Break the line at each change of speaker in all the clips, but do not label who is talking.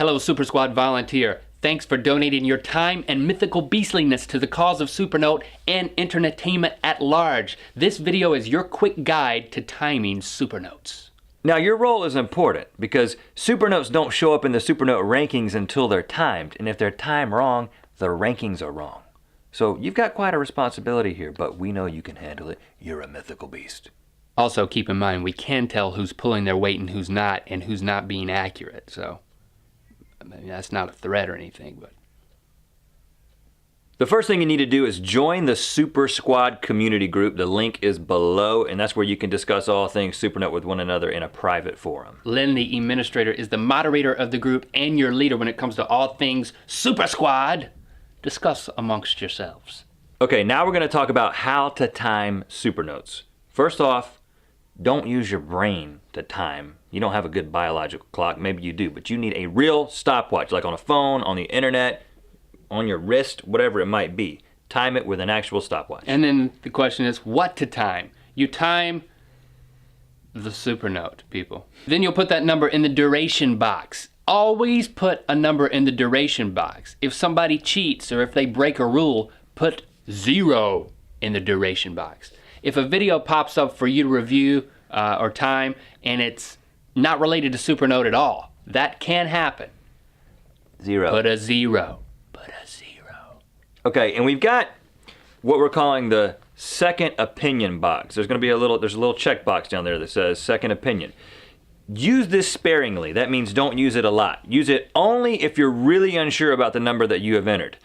Hello, SuperSquad volunteer. Thanks for donating your time and mythical beastliness to the cause of Supernote and entertainment at large. This video is your quick guide to timing Supernotes.
Now your role is important because Supernotes don't show up in the Supernote rankings until they're timed, and if they're timed wrong, the rankings are wrong. So you've got quite a responsibility here, but we know you can handle it. You're a mythical beast.
Also, keep in mind, we can tell who's pulling their weight and who's not being accurate, so I mean, that's not a threat or anything, but.
The first thing you need to do is join the SuperSquad community group. The link is below, and that's where you can discuss all things Supernote with one another in a private forum.
Len, the administrator, is the moderator of the group and your leader when it comes to all things SuperSquad. Discuss amongst yourselves.
Okay, now we're gonna talk about how to time Supernotes. First off, don't use your brain to time. You don't have a good biological clock, maybe you do, but you need a real stopwatch, like on a phone, on the internet, on your wrist, whatever it might be. Time it with an actual stopwatch.
And then the question is what to time. You time the Supernote, people. Then you'll put that number in the duration box. Always put a number in the duration box. If somebody cheats or if they break a rule, put 0 in the duration box. If a video pops up for you to review or time and it's not related to Supernote at all, that can happen.
0.
Put a 0. Put a 0.
Okay, and we've got what we're calling the second opinion box. There's a little check box down there that says second opinion. Use this sparingly. That means don't use it a lot. Use it only if you're really unsure about the number that you have entered.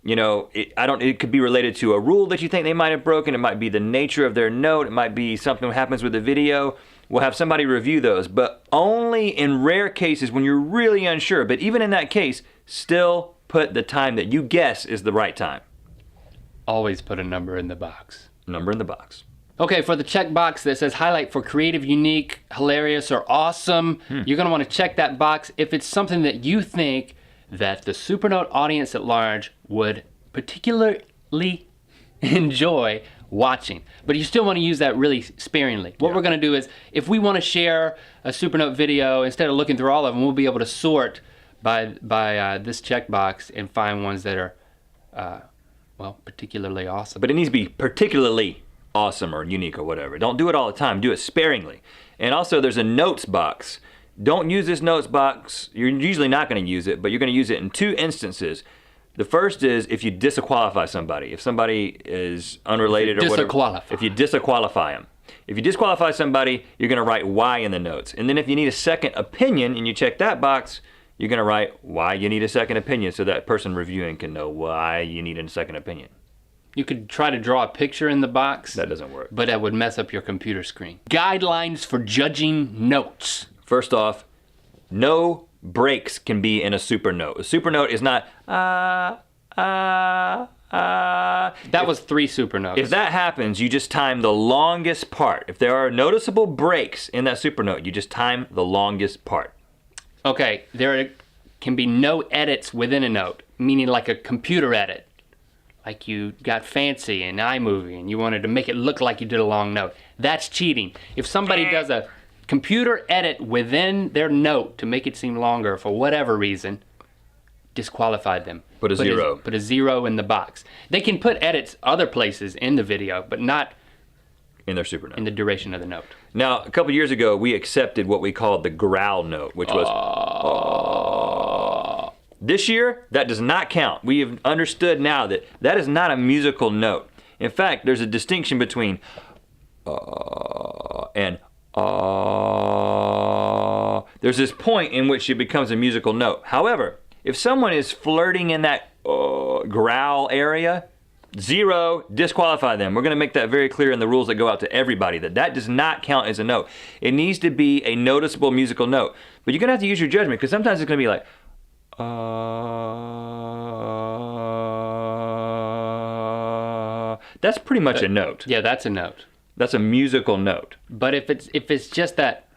You know, it could be related to a rule that you think they might have broken. It might be the nature of their note. It might be something that happens with the video. We'll have somebody review those, but only in rare cases when you're really unsure. But even in that case, still put the time that you guess is the right time.
Always put a number in the box.
Number in the box.
Okay, for the check box that says highlight for creative, unique, hilarious, or awesome, you're gonna wanna check that box if it's something that you think that the Supernote audience at large would particularly enjoy watching. But you still wanna use that really sparingly. What we're gonna do is, if we wanna share a Supernote video, instead of looking through all of them, we'll be able to sort by this checkbox and find ones that are, well, particularly awesome.
But it needs to be particularly awesome or unique or whatever. Don't do it all the time, do it sparingly. And also there's a notes box. Don't use this notes box. You're usually not gonna use it, but you're gonna use it in 2 instances. The first is if you disqualify somebody. If somebody is unrelated or whatever. If you disqualify them. If you disqualify somebody, you're gonna write why in the notes. And then if you need a second opinion and you check that box, you're gonna write why you need a second opinion so that person reviewing can know why you need a second opinion.
You could try to draw a picture in the box.
That doesn't work.
But that would mess up your computer screen. Guidelines for judging notes.
First off, no breaks can be in a Supernote. A Supernote is not
That was 3 Supernotes.
If that happens, you just time the longest part. If there are noticeable breaks in that Supernote, you just time the longest part.
Okay, there can be no edits within a note, meaning like a computer edit. Like you got fancy in iMovie and you wanted to make it look like you did a long note. That's cheating. If somebody does a computer edit within their note to make it seem longer for whatever reason, disqualify them.
Put a 0.
Put a 0 in the box. They can put edits other places in the video, but not
in their Supernote.
In the duration of the note.
Now, a couple years ago, we accepted what we called the growl note, which was This year, that does not count. We have understood now that that is not a musical note. In fact, there's a distinction between and there's this point in which it becomes a musical note. However, if someone is flirting in that growl area, 0, disqualify them. We're gonna make that very clear in the rules that go out to everybody, that does not count as a note. It needs to be a noticeable musical note. But you're gonna have to use your judgment, because sometimes it's gonna be like, that's pretty much a note.
Yeah, that's a note.
That's a musical note.
But if it's just that,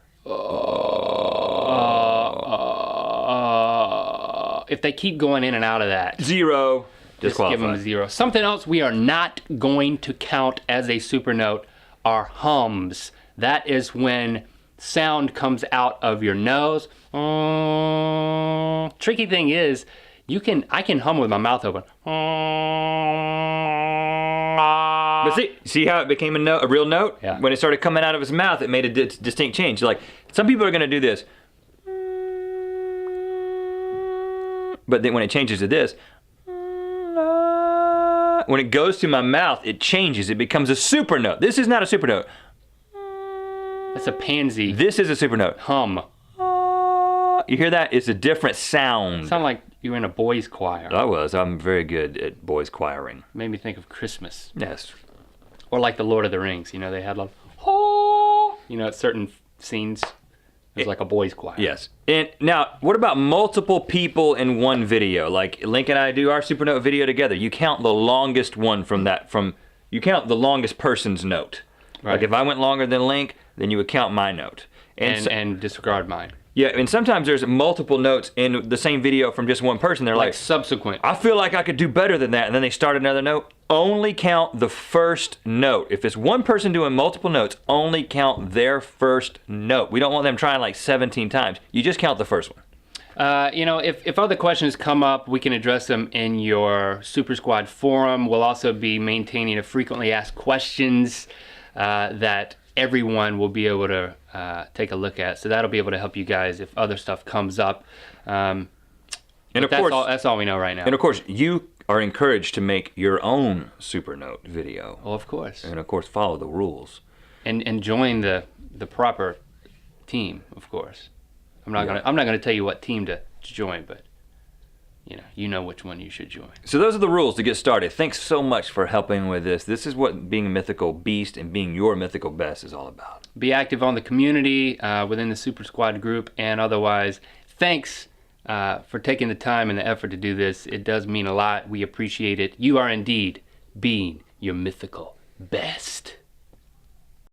if they keep going in and out of that,
0,
just give them a 0. Something else we are not going to count as a Supernote are hums. That is when sound comes out of your nose. Tricky thing is, I can hum with my mouth open.
But see how it became a real note?
Yeah.
When it started coming out of his mouth, it made a distinct change. Like, some people are going to do this. But then when it changes to this, when it goes to my mouth, it changes. It becomes a super note. This is not a super note.
That's a pansy.
This is a super note.
Hum.
You hear that? It's a different sound.
Sound like you were in a boys' choir.
I'm very good at boys choiring.
Made me think of Christmas.
Yes.
Or like the Lord of the Rings. You know, they had like, oh, you know, at certain scenes, it was like a boys' choir.
Yes. And now, what about multiple people in one video? Like Link and I do our super note video together. You count the longest one you count the longest person's note.
Right.
Like if I went longer than Link, then you would count my note.
And disregard mine.
Yeah, and sometimes there's multiple notes in the same video from just one person. They're like
subsequent.
I feel like I could do better than that. And then they start another note. Only count the first note. If it's one person doing multiple notes, only count their first note. We don't want them trying like 17 times. You just count the first one.
You know, if other questions come up, we can address them in your SuperSquad forum. We'll also be maintaining a frequently asked questions that everyone will be able to take a look at. So that'll be able to help you guys if other stuff comes up.
And of course,
that's all we know right now.
And of course, you are encouraged to make your own super note video.
Well, of course.
And of course, follow the rules.
And join the proper team, of course. I'm not gonna tell you what team to join, but you know which one you should join.
So those are the rules to get started. Thanks so much for helping with this. This is what being a mythical beast and being your mythical best is all about.
Be active on the community within the SuperSquad group and otherwise. Thanks for taking the time and the effort to do this. It does mean a lot. We appreciate it. You are indeed being your mythical best.